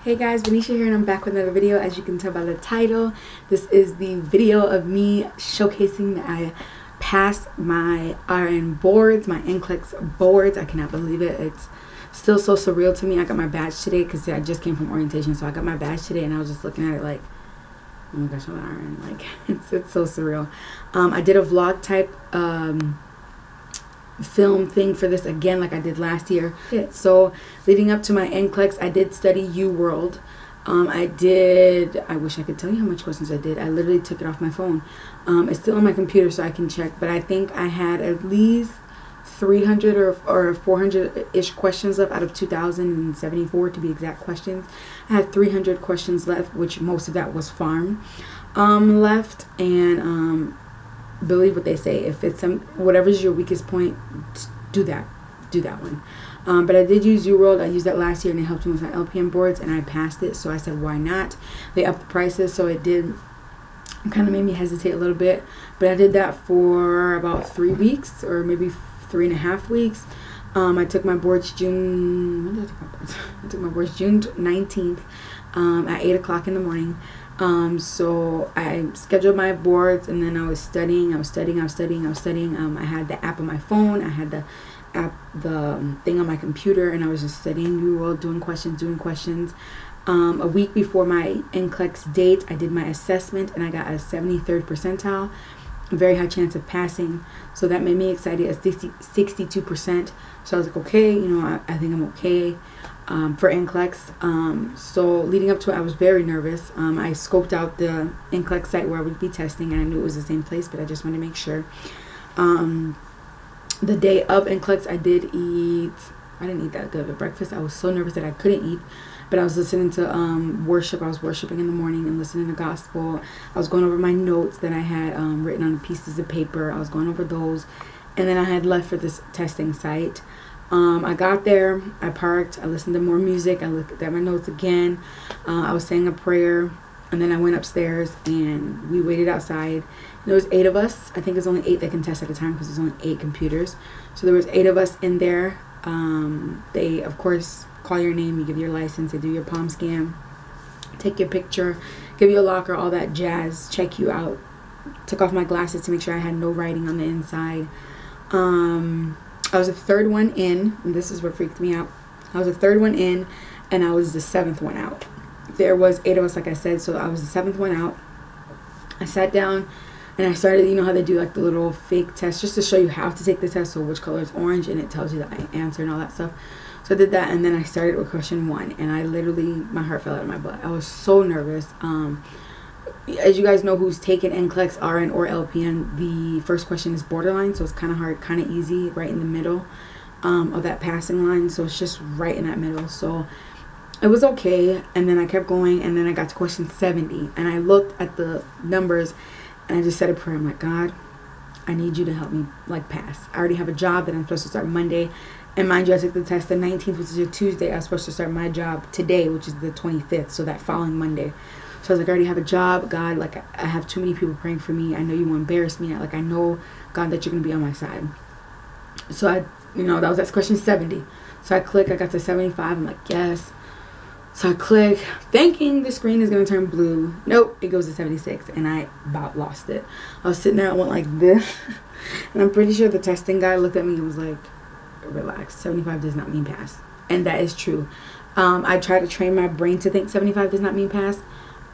Hey guys, Vanisha here, and I'm back with another video. As you can tell by the title, this is the video of me showcasing that I passed my RN boards, my NCLEX boards. I cannot believe it. It's still so surreal to me. I got my badge today because I just came from orientation, so I got my badge today and I was just looking at it like, oh my gosh, I'm an RN. Like, it's so surreal. I did a vlog type film thing for this again like I did last year. So leading up to my NCLEX, I did study UWorld. I wish I could tell you how much questions I did. I literally took it off my phone. It's still on my computer so I can check, but I think I had at least 300 or 400-ish questions left out of 2,074 to be exact questions. I had 300 questions left, which most of that was farm left, and believe what they say. If it's whatever's your weakest point, do that one. But I did use UWorld. I used that last year and it helped me with my LPN boards and I passed it, so I said why not. They upped the prices, so it kind of made me hesitate a little bit, but I did that for about 3 weeks or maybe 3.5 weeks. I took my boards when did I take my boards? I took my boards June 19th at 8 o'clock in the morning. So I scheduled my boards and then I was studying. I had the app on my phone. I had the thing on my computer, and I was just studying UWorld, doing questions. A week before my NCLEX date, I did my assessment and I got a 73rd percentile, a very high chance of passing. So that made me excited at 62%. So I was like, okay, you know, I think I'm okay for NCLEX. So leading up to it, I was very nervous. I scoped out the NCLEX site where I would be testing, and I knew it was the same place, but I just wanted to make sure. The day of NCLEX, I didn't eat that good of a breakfast. I was so nervous that I couldn't eat, but I was listening to worship. I was worshiping in the morning and listening to gospel. I was going over my notes that I had written on pieces of paper. I was going over those, and then I had left for this testing site. I got there, I parked, I listened to more music, I looked at my notes again, I was saying a prayer, and then I went upstairs and we waited outside. And there was 8 of us. I think it's only 8 that can test at a time because there's only 8 computers. So there was 8 of us in there. They, of course, call your name, you give your license, they do your palm scan, take your picture, give you a locker, all that jazz, check you out. Took off my glasses to make sure I had no writing on the inside. I was the 3rd one in, and this is what freaked me out. I was the 3rd one in, and I was the 7th one out. There was 8 of us, like I said, so I was the 7th one out. I sat down, and I started, you know how they do like the little fake test, just to show you how to take the test, so which color is orange, and it tells you the answer and all that stuff. So I did that, and then I started with question 1, and I literally, my heart fell out of my butt. I was so nervous. As you guys know who's taken NCLEX-RN or LPN, the first question is borderline, so it's kind of hard, kind of easy, right in the middle of that passing line. So it's just right in that middle. So it was okay, and then I kept going, and then I got to question 70, and I looked at the numbers, and I just said a prayer. I'm like, God, I need you to help me, like, pass. I already have a job that I'm supposed to start Monday, and mind you, I took the test the 19th, which is a Tuesday. I was supposed to start my job today, which is the 25th, so that following Monday. So I was like, I already have a job, God, like, I have too many people praying for me. I know you won't embarrass me. Like, I know, God, that you're going to be on my side. So that was at question 70. So I click, I got to 75. I'm like, yes. So I click, thinking the screen is going to turn blue. Nope, it goes to 76, and I about lost it. I was sitting there, I went like this, and I'm pretty sure the testing guy looked at me and was like, relax, 75 does not mean pass. And that is true. I try to train my brain to think 75 does not mean pass,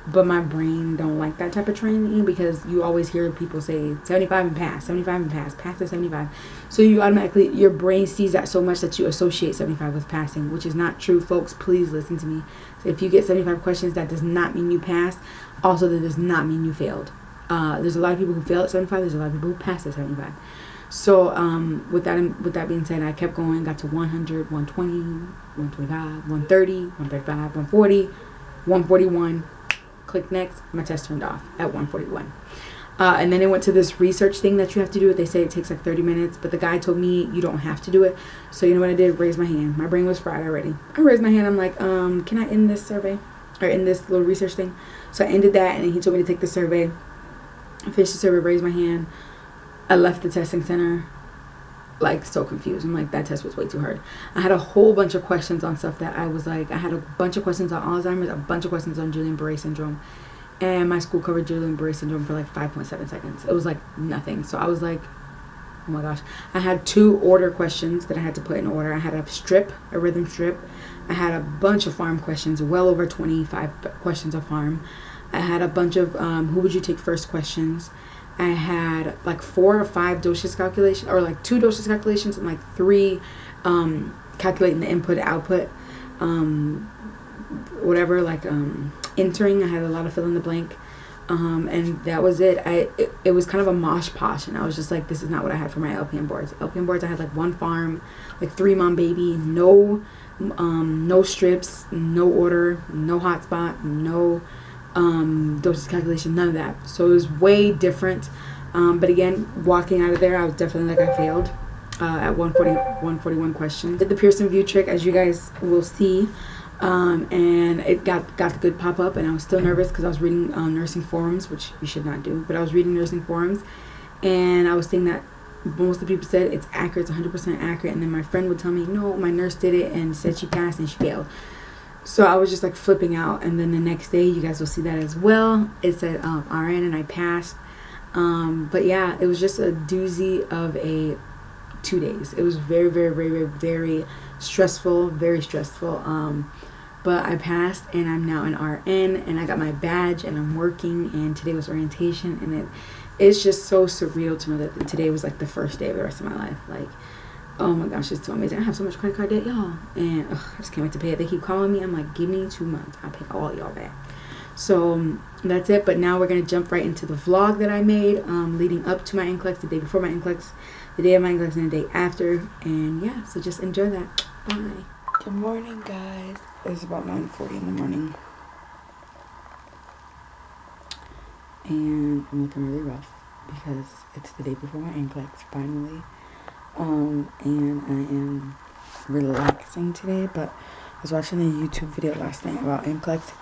but my brain don't like that type of training, because you always hear people say 75 and pass, 75 and pass to 75. So you automatically, your brain sees that so much that you associate 75 with passing, which is not true, folks. Please listen to me. So if you get 75 questions, that does not mean you passed. Also, that does not mean you failed. There's a lot of people who fail at 75. There's a lot of people who pass at 75. So with that being said, I kept going, got to 100, 120, 125, 130, 135, 140, 141. Click next. My test turned off at 141. And then it went to this research thing that you have to do. They say it takes like 30 minutes, but the guy told me you don't have to do it. So you know what I did? Raise my hand. My brain was fried already. I raised my hand. I'm like, can I end this survey, or end this little research thing? So I ended that, and then he told me to take the survey. I finished the survey, raised my hand. I left the testing center. like so confused. I'm like, that test was way too hard. I had a whole bunch of questions on stuff that I was like, I had a bunch of questions on Alzheimer's, a bunch of questions on Guillain-Barré syndrome, and my school covered Guillain-Barré syndrome for like 5.7 seconds. It was like nothing. So I was like, oh my gosh. I had 2 order questions that I had to put in order. I had a rhythm strip. I had a bunch of farm questions, well over 25 questions of farm. I had a bunch of who would you take first questions. I had like 4 or 5 dosage calculations, or like 2 dosage calculations, and like 3 calculating the input output, whatever, like entering. I had a lot of fill in the blank, and that was it. It was kind of a mosh posh, and I was just like, this is not what I had for my LPN boards. LPN boards, I had like 1 farm, like 3 mom baby, no strips, no order, no hotspot, no dosage calculation, none of that. So it was way different. But again, walking out of there, I was definitely like, I failed at 141 questions. Did the Pearson VUE trick, as you guys will see, and it got the good pop up, and I was still nervous because I was reading nursing forums, which you should not do, but I was reading nursing forums, and I was seeing that most of the people said it's accurate, it's 100% accurate, and then my friend would tell me, no, my nurse did it and said she passed and she failed. So I was just like flipping out, and then the next day, you guys will see that as well. It said RN and I passed. But yeah, it was just a doozy of a 2 days. It was very, very, very, very, very stressful, very stressful. But I passed, and I'm now an RN, and I got my badge, and I'm working, and today was orientation, and it's just so surreal to know that today was like the first day of the rest of my life. Like, oh my gosh, it's so amazing. I have so much credit card debt, y'all, and I just can't wait to pay it. They keep calling me. I'm like, give me 2 months. I'll pay all y'all back. So that's it. But now we're going to jump right into the vlog that I made leading up to my NCLEX, the day before my NCLEX, the day of my NCLEX, and the day after. And yeah, so just enjoy that. Bye. Good morning, guys. It's about 9:40 in the morning. And I'm looking really rough because it's the day before my NCLEX, finally. And I am relaxing today, but I was watching a YouTube video last night about NCLEX,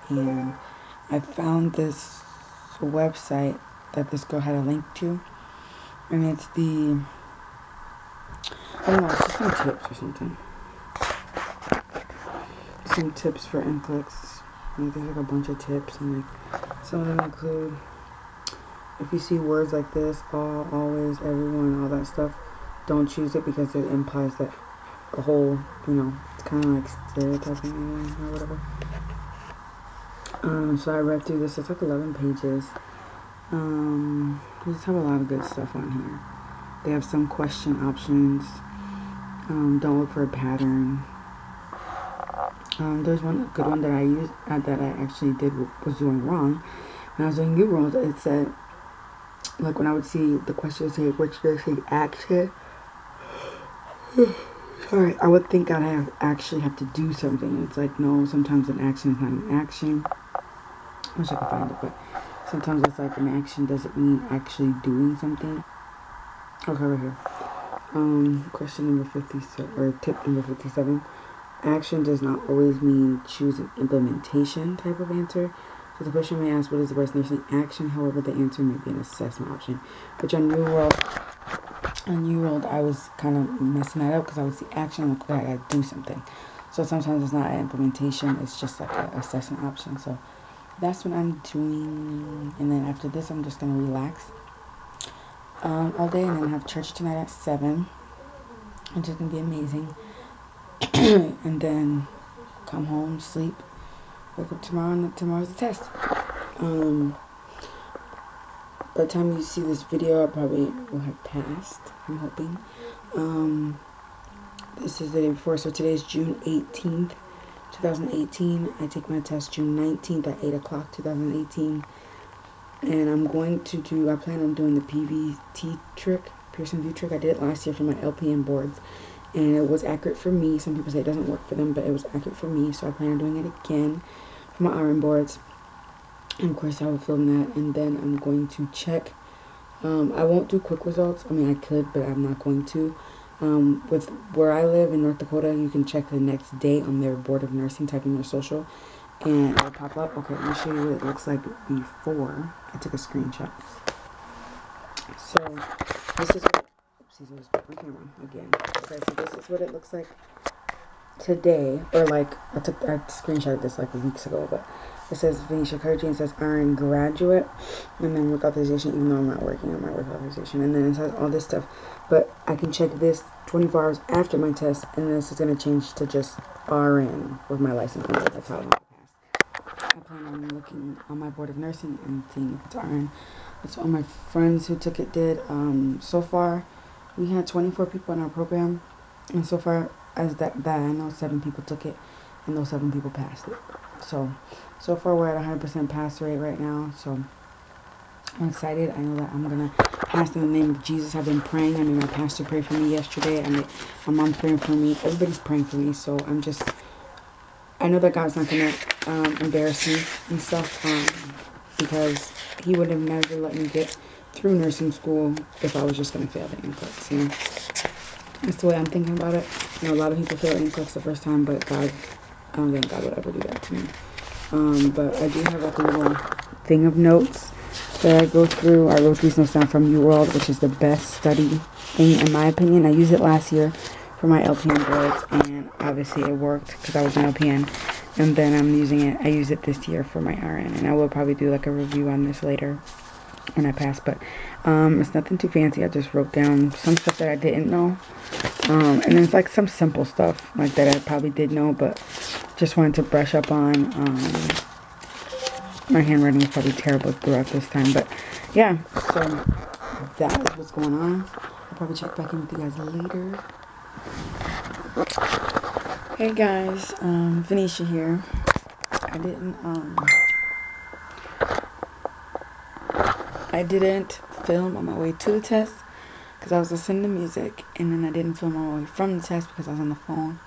and I found this website that this girl had a link to, and it's the, I don't know, it's just some tips or something. Some tips for NCLEX. Like, there's like a bunch of tips, and like some of them include, if you see words like this, all, always, everyone, all that stuff, don't choose it because it implies that the whole, you know, it's kind of like stereotyping or whatever. So I read through this. It's like 11 pages. They just have a lot of good stuff on here. They have some question options. Don't look for a pattern. There's one good one that I used, that I actually was doing wrong. When I was doing U-rolls, it said, like when I would see the question say, which nursing action, sorry, I would think I'd actually have to do something. It's like, no, sometimes an action is not an action. I wish I could find it, but sometimes it's like an action doesn't mean actually doing something. Okay, right here. Question number 57, or tip number 57. Action does not always mean choose an implementation type of answer. So the question may ask, what is the best nursing action? However, the answer may be an assessment option. Which on New World, I was kind of messing that up because I would see action and look, I gotta do something. So sometimes it's not an implementation, it's just like an assessment option. So that's what I'm doing. And then after this, I'm just gonna relax all day, and then have church tonight at 7, which is gonna be amazing. And then come home, sleep, wake up tomorrow, and tomorrow's the test. By the time you see this video, I probably will have passed, I'm hoping. This is the day before, so today is June 18th, 2018. I take my test June 19th at 8 o'clock, 2018. And I'm going to I plan on doing the PVT trick, Pearson VUE trick. I did it last year for my LPN boards, and it was accurate for me. Some people say it doesn't work for them, but it was accurate for me, so I plan on doing it again for my RN boards. And of course I will film that, and then I'm going to check. I won't do quick results. I mean, I could, but I'm not going to. With where I live in North Dakota, you can check the next day on their Board of Nursing, type in your social, and it'll pop up. Okay, let me show you what it looks like before. I took a screenshot. So this is what, oopsies, my camera again. Okay, so this is what it looks like today, or like I screenshotted this like weeks ago, but it says Vanisha Curry and says RN graduate, and then work authorization, even though I'm not working on my work authorization, and then it says all this stuff, but I can check this 24 hours after my test, and this is going to change to just RN with my license number. That's how I'm going to pass. I plan on looking on my board of nursing and seeing if it's RN. That's what all my friends who took it did. So far we had 24 people in our program, and so far as that I know 7 people took it, and those 7 people passed it. So far we're at 100% pass rate right now, so I'm excited. I know that I'm gonna pass in the name of Jesus. I've been praying. I made my pastor pray for me yesterday. I made my mom praying for me. Everybody's praying for me, so I know that God's not gonna embarrass me and stuff, because he would have never let me get through nursing school if I was just gonna fail the NCLEX, you know. That's the way I'm thinking about it. You know, a lot of people fail NCLEX the first time, but I don't think God would ever do that to me. But I do have like a little thing of notes that I go through. I wrote these notes down from UWorld, which is the best study thing in my opinion. I used it last year for my LPN boards, and obviously it worked because I was an LPN. And then I use it this year for my RN, and I will probably do like a review on this later when I pass, but it's nothing too fancy. I just wrote down some stuff that I didn't know, and then it's like some simple stuff like that I probably did know, but just wanted to brush up on. My handwriting was probably terrible throughout this time, but yeah, so that is what's going on. I'll probably check back in with you guys later. Hey guys, Vanisha here. I didn't film on my way to the test because I was listening to music, and then I didn't film on my way from the test because I was on the phone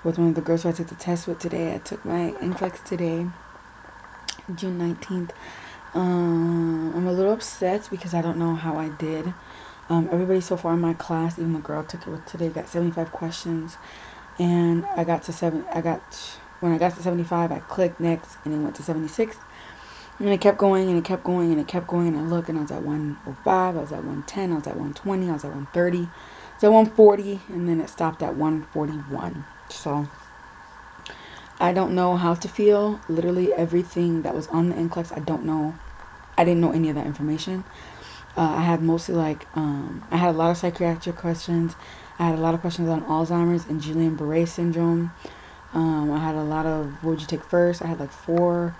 with one of the girls who I took the test with today. I took my NCLEX today, June 19th. I'm a little upset because I don't know how I did. Everybody so far in my class, even the girl I took it with today, got 75 questions, and when I got to 75, I clicked next, and it went to 76. And it kept going, and it kept going, and it kept going, and I looked, and I was at 105, I was at 110, I was at 120, I was at 130, I was at 140, and then it stopped at 141. So I don't know how to feel. Literally everything that was on the NCLEX, I don't know. I didn't know any of that information. I had mostly like, I had a lot of psychiatric questions. I had a lot of questions on Alzheimer's and Guillain-Barré syndrome. I had a lot of, what would you take first? I had like 4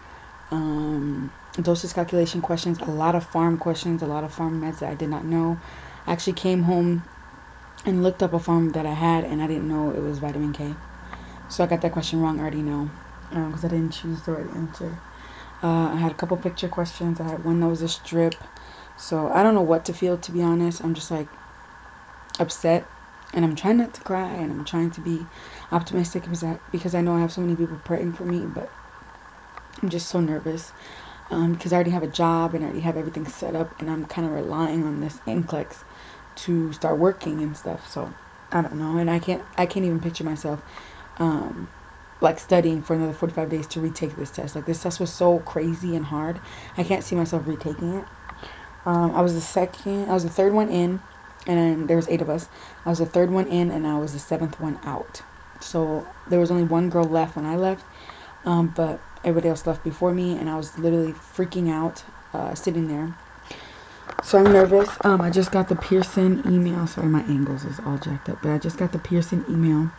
dosage calculation questions, a lot of pharm questions, a lot of pharm meds that I did not know. I actually came home and looked up a pharm that I had, and I didn't know it was vitamin K. So I got that question wrong, I already know, because I didn't choose the right answer. I had a couple picture questions. I had one that was a strip. So I don't know what to feel, to be honest. I'm just like upset, and I'm trying not to cry, and I'm trying to be optimistic because I know I have so many people praying for me, but I'm just so nervous because I already have a job and I already have everything set up, and I'm kind of relying on this NCLEX to start working and stuff. So I don't know, and I can't even picture myself like studying for another 45 days to retake this test. Like, this test was so crazy and hard. I can't see myself retaking it. I was the 3rd one in, and there was 8 of us. I was the 3rd one in, and I was the 7th one out. So there was only one girl left when I left, but everybody else left before me, and I was literally freaking out, sitting there. So I'm nervous. I just got the Pearson email. Sorry, my angles is all jacked up, but I just got the Pearson email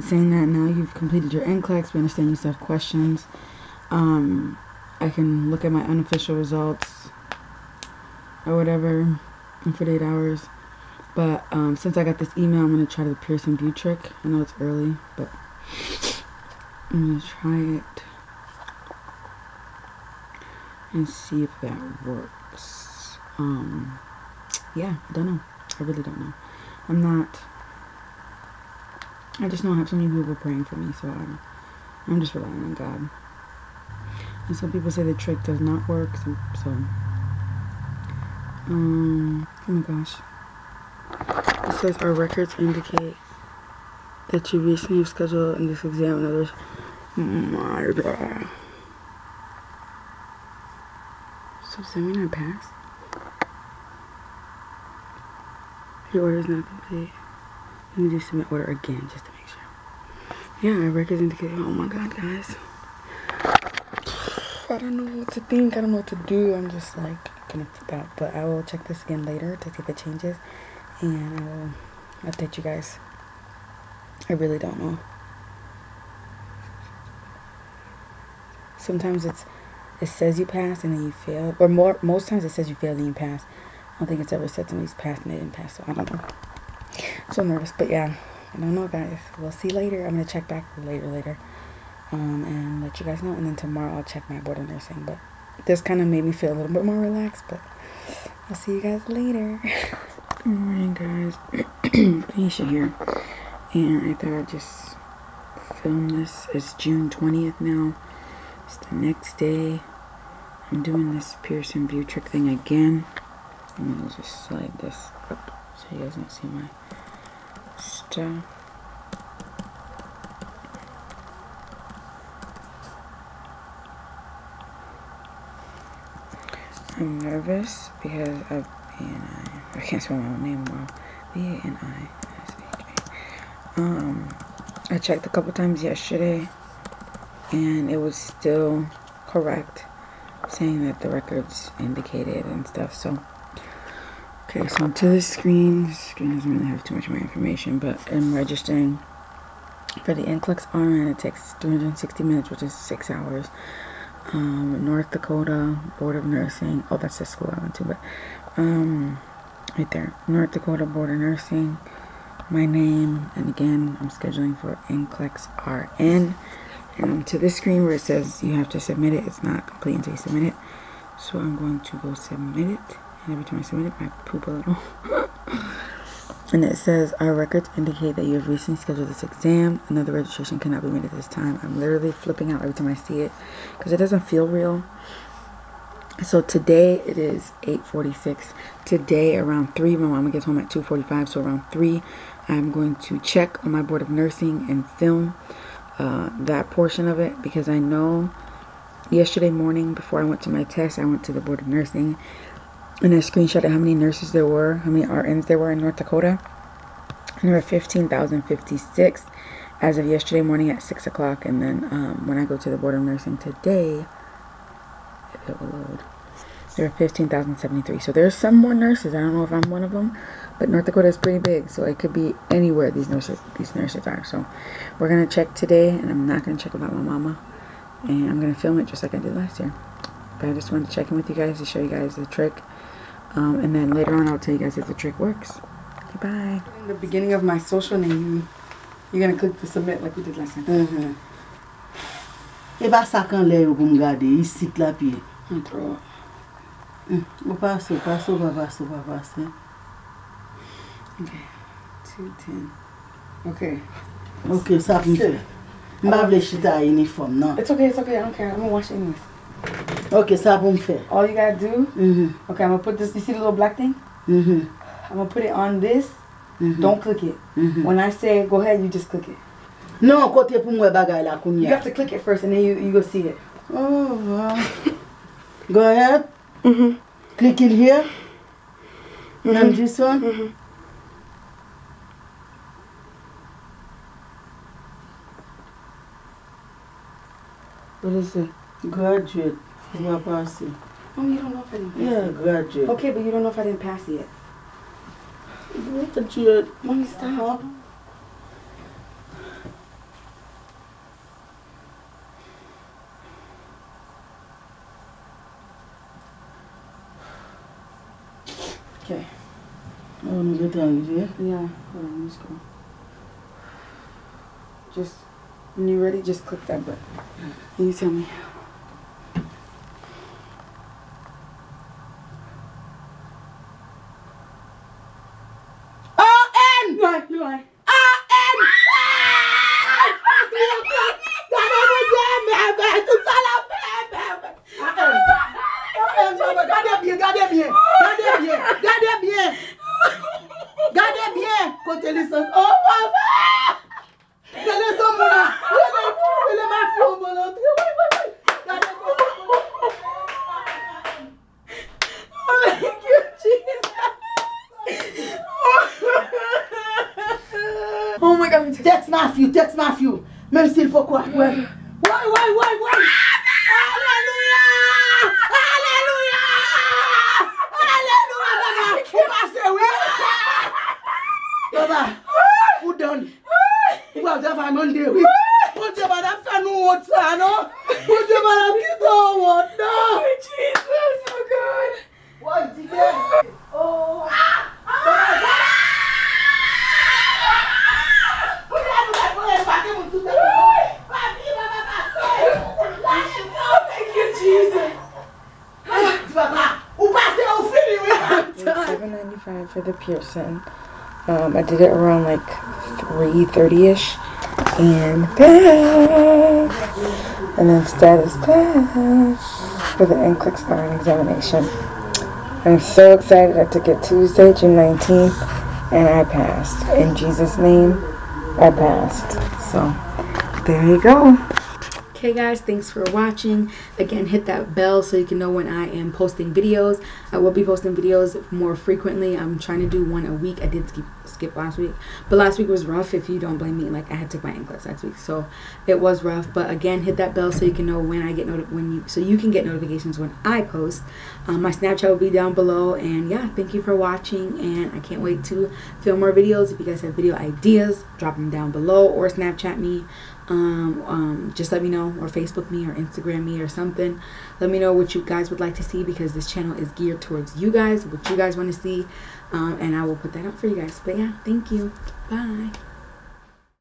saying that now you've completed your NCLEX. We understand you still have questions. I can look at my unofficial results or whatever in 48 hours. But since I got this email, I'm going to try the Pearson View trick. I know it's early, but I'm going to try it and see if that works. Yeah, I don't know. I really don't know. I just know I have so many people praying for me, so I'm just relying on God. And some people say the trick does not work, so oh my gosh. It says our records indicate that you recently have scheduled in this exam and others. Oh my God. So does that mean I passed? Your order is not complete. Let me do submit order again just to make sure. Yeah, our records indicated. Oh my god, guys. I don't know what to think. I don't know what to do. I'm just like gonna flip out. But I will check this again later to see the changes. And I will update you guys. I really don't know. Sometimes it says you passed and then you failed. Or most times it says you failed and you passed. I don't think it's ever said somebody's passed and they didn't pass. So I don't know. I'm so nervous. But yeah, I don't know, guys. We'll see later. I'm going to check back later. And let you guys know. And then tomorrow I'll check my board of nursing. But this kind of made me feel a little bit more relaxed. But I'll see you guys later. Good morning, guys. Vanisha here. And I thought I'd just film this. It's June 20th now. It's the next day. I'm doing this Pearson view trick thing again. I'm going to just slide this up so you guys don't see my stuff. I'm nervous because I can't spell my own name well. V-A-N-I-S-H-A. I checked a couple times yesterday and it was still correct, saying that the records indicated and stuff. So okay, so to this screen. This screen doesn't really have too much more information, but I'm registering for the NCLEX-RN. It takes 360 minutes, which is 6 hours. North Dakota Board of Nursing. Oh, that's the school I went to, but right there, North Dakota Board of Nursing. My name, and again, I'm scheduling for NCLEX-RN. And to this screen where it says you have to submit it, it's not complete until you submit it. So I'm going to go submit it. And every time I submit it, I poop a little. And it says, our records indicate that you have recently scheduled this exam. Another registration cannot be made at this time. I'm literally flipping out every time I see it because it doesn't feel real. So today it is 8:46. Today around 3, my mama gets home at 2:45. So around 3, I'm going to check on my board of nursing and film that portion of it, because I know yesterday morning before I went to my test, I went to the board of nursing and I screenshotted how many nurses there were, how many RNs there were in North Dakota, and there were 15,056 as of yesterday morning at 6 o'clock. And then when I go to the board of nursing today, if it will load, there are 15,073. So there's some more nurses. I don't know if I'm one of them, but North Dakota is pretty big, so it could be anywhere these nurses are. So we're gonna check today, and I'm not gonna check without my mama, and I'm gonna film it just like I did last year. But I just wanted to check in with you guys to show you guys the trick, and then later on I'll tell you guys if the trick works. Okay, bye. In the beginning of my social name, you're gonna click the submit like we did last time. E ba sa kan lè yo pou m gade, isi la piye. Throw up. Ba passe. Okay, 210. Okay. Ok, sa pou m fè. M ba vle chita uniform, nan. It's okay, I don't care. I'm gonna wash it anyways. Ok, sa pou m fè. All you gotta do, okay, I'm gonna put this, you see the little black thing? I'm gonna put it on this. Don't click it. When I say go ahead, you just click it. Non, kote pou mwe bagay la koun You ya. have to click it first and then you go see it. Oh, wow. Go ahead. Click it here. And this one. What is it? Graduate. Va passe. Oh, you don't know if I didn't pass Yeah, it. graduate. Okay, but you don't know if I didn't pass it yet. Graduate. Mommy, stop. Okay. Oh, no get angry. Yeah, hold on, let's go. Just, when you're ready, just click that button. And you tell me. RN! You lie. RN! Gardez bien, côté licence. Oh, papa! Regardez ça, mon là. Regardez ma fille au volant. Text Matthew. Même s'il faut quoi. Ouais. Alléluia. Baba, who done? Who have that for Monday? Put your man afternoon water, no? Put your man afternoon water. Jesus, oh God. What is it? Oh. Thank you, Jesus. $7.95 for the Pearson. I did it around like 3:30ish, and pass, and then status pass for the NCLEX-RN examination. I'm so excited. I took it Tuesday, June 19th, and I passed. In Jesus' name, I passed. So there you go. Okay guys, thanks for watching. Again, hit that bell so you can know when I am posting videos. I will be posting videos more frequently. I'm trying to do one a week. I did skip last week, but last week was rough. If you don't blame me, like I had to take my NCLEX last week, so it was rough. But again, hit that bell so you can know when I get so you can get notifications when I post. My Snapchat will be down below, and yeah, thank you for watching, and I can't wait to film more videos. If you guys have video ideas, drop them down below or Snapchat me. Just let me know, or Facebook me, or Instagram me, or something. Let me know what you guys would like to see, because this channel is geared towards you guys, what you guys want to see, and I will put that up for you guys. But yeah, thank you. Bye.